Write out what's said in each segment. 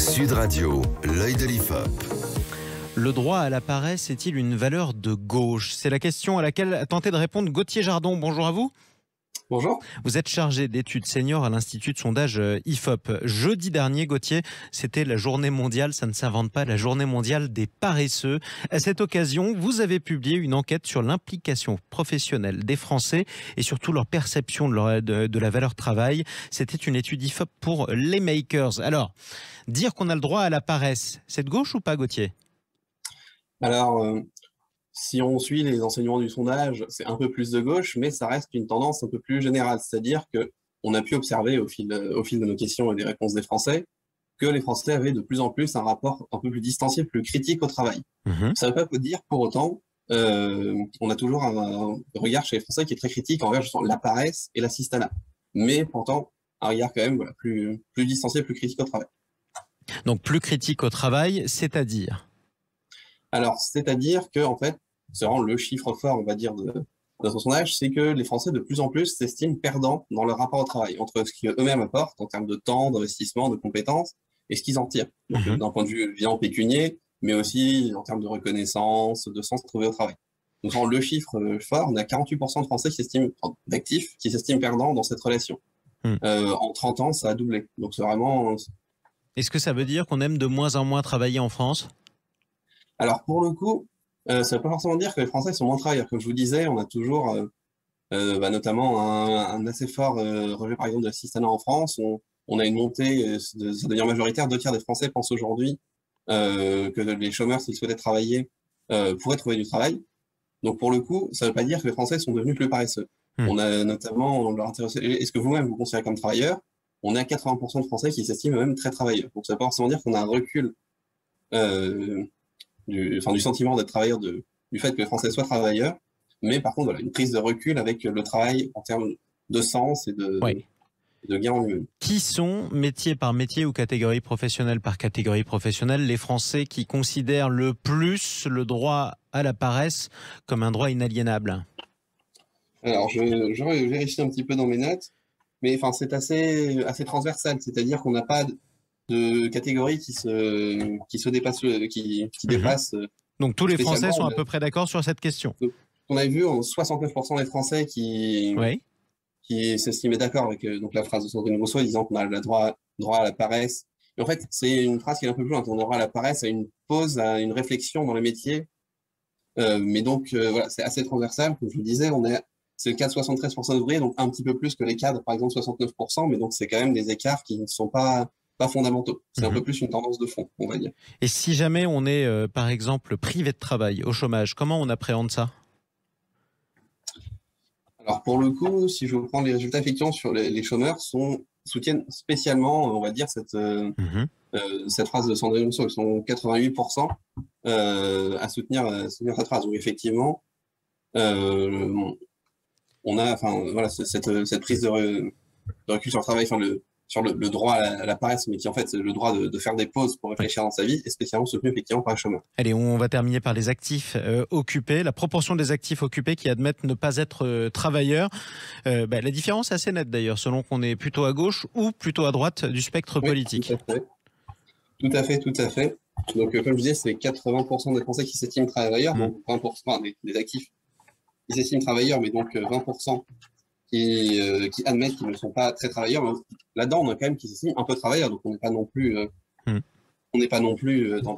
Sud Radio, l'œil de l'IFOP. Le droit à la paresse est-il une valeur de gauche? C'est la question à laquelle a tenté de répondre Gauthier Jardon. Bonjour à vous. Bonjour. Vous êtes chargé d'études seniors à l'Institut de sondage IFOP. Jeudi dernier, Gauthier, c'était la journée mondiale, ça ne s'invente pas, la journée mondiale des paresseux. À cette occasion, vous avez publié une enquête sur l'implication professionnelle des Français et surtout leur perception de la valeur travail. C'était une étude IFOP pour les makers. Alors, dire qu'on a le droit à la paresse, c'est de gauche ou pas, Gauthier? Alors, si on suit les enseignements du sondage, c'est un peu plus de gauche, mais ça reste une tendance un peu plus générale. C'est-à-dire qu'on a pu observer au fil de nos questions et des réponses des Français que les Français avaient de plus en plus un rapport un peu plus distancié, plus critique au travail. Ça ne veut pas dire pour autant, on a toujours un regard chez les Français qui est très critique envers justement la paresse et l'assistanat. Mais pourtant, un regard quand même plus distancié, plus critique au travail. Donc plus critique au travail, c'est-à-dire? Alors, c'est-à-dire que, en fait, c'est vraiment le chiffre fort, on va dire, de notre sondage, c'est que les Français, de plus en plus, s'estiment perdants dans leur rapport au travail, entre ce qu'eux-mêmes apportent en termes de temps, d'investissement, de compétences, et ce qu'ils en tirent. Donc, d'un point de vue évidemment pécunier, mais aussi en termes de reconnaissance, de sens trouvé au travail. Donc, le chiffre fort, on a 48% de Français d'actifs qui s'estiment perdants dans cette relation. En 30 ans, ça a doublé. Donc, c'est vraiment... Est-ce que ça veut dire qu'on aime de moins en moins travailler en France ? Alors, pour le coup, ça ne veut pas forcément dire que les Français sont moins travailleurs. Comme je vous disais, on a toujours notamment un assez fort rejet, par exemple, de l'assistanat en France. On a une montée, ça devient majoritaire. 2 tiers des Français pensent aujourd'hui que les chômeurs, s'ils souhaitaient travailler, pourraient trouver du travail. Donc, pour le coup, ça ne veut pas dire que les Français sont devenus plus paresseux. On a notamment, on leur intéressé, est-ce que vous-même vous considérez comme travailleur? On a 80% de Français qui s'estiment même très travailleurs. Donc, ça ne veut pas forcément dire qu'on a un recul du sentiment d'être travailleur, du fait que les Français soient travailleurs, mais par contre, voilà, une prise de recul avec le travail en termes de sens et de gain en lui-même. Qui sont, métier par métier ou catégorie professionnelle par catégorie professionnelle, les Français qui considèrent le plus le droit à la paresse comme un droit inaliénable? Alors, je vérifie un petit peu dans mes notes, mais c'est assez transversal, c'est-à-dire qu'on n'a pas de catégories qui se dépassent, qui dépassent. Donc tous les Français sont à peu près d'accord sur cette question. On a vu 69% des Français qui s'estimaient d'accord avec donc la phrase de Sandrine Rousseau disant qu'on a le droit à la paresse. Et en fait, c'est une phrase qui est un peu plus loin. On a le droit à la paresse, à une pause, à une réflexion dans le métier. Mais donc voilà, c'est assez transversal. Comme je vous disais, c'est le cas de 73% d'ouvriers, donc un petit peu plus que les cadres, par exemple 69%, mais donc c'est quand même des écarts qui ne sont pas fondamentaux. C'est un peu plus une tendance de fond, on va dire. Et si jamais on est, par exemple, privé de travail, au chômage, comment on appréhende ça? Alors, pour le coup, si je prends les résultats, effectivement, sur les chômeurs, soutiennent spécialement, on va dire, cette phrase de Sandrine Rousseau. Ils sont 88% à soutenir cette phrase. Donc, effectivement, on a cette prise de recul sur le travail, sur le droit à la paresse, mais qui en fait c'est le droit de faire des pauses pour réfléchir dans sa vie, et spécialement soutenu effectivement par les chômeurs. Allez, on va terminer par les actifs occupés. La proportion des actifs occupés qui admettent ne pas être travailleurs. La différence est assez nette d'ailleurs, selon qu'on est plutôt à gauche ou plutôt à droite du spectre politique. Tout à fait. Donc comme je disais, c'est 80% des Français qui s'estiment travailleurs, donc 20% des actifs qui s'estiment travailleurs, mais donc 20% qui admettent qu'ils ne sont pas très travailleurs. Là-dedans, on a quand même qui s'estiment un peu travailleurs, donc on n'est pas non plus, dans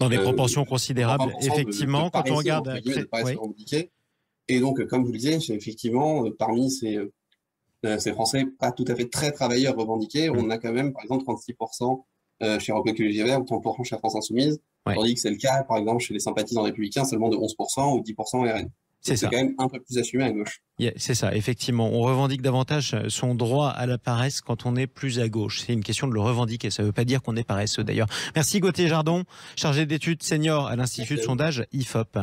des proportions considérables. Effectivement, quand on regarde, et donc, comme je vous le disais, effectivement, parmi ces Français pas tout à fait très travailleurs revendiqués, on a quand même, par exemple, 36% chez Europe Écologie Les Verts, ou 30% chez la France Insoumise, tandis que c'est le cas, par exemple, chez les sympathisants républicains, seulement de 11% ou 10% RN. C'est quand même un peu plus assumé à gauche. C'est ça, effectivement. On revendique davantage son droit à la paresse quand on est plus à gauche. C'est une question de le revendiquer. Ça ne veut pas dire qu'on est paresseux d'ailleurs. Merci Gauthier Jardon, chargé d'études senior à l'Institut de sondage IFOP.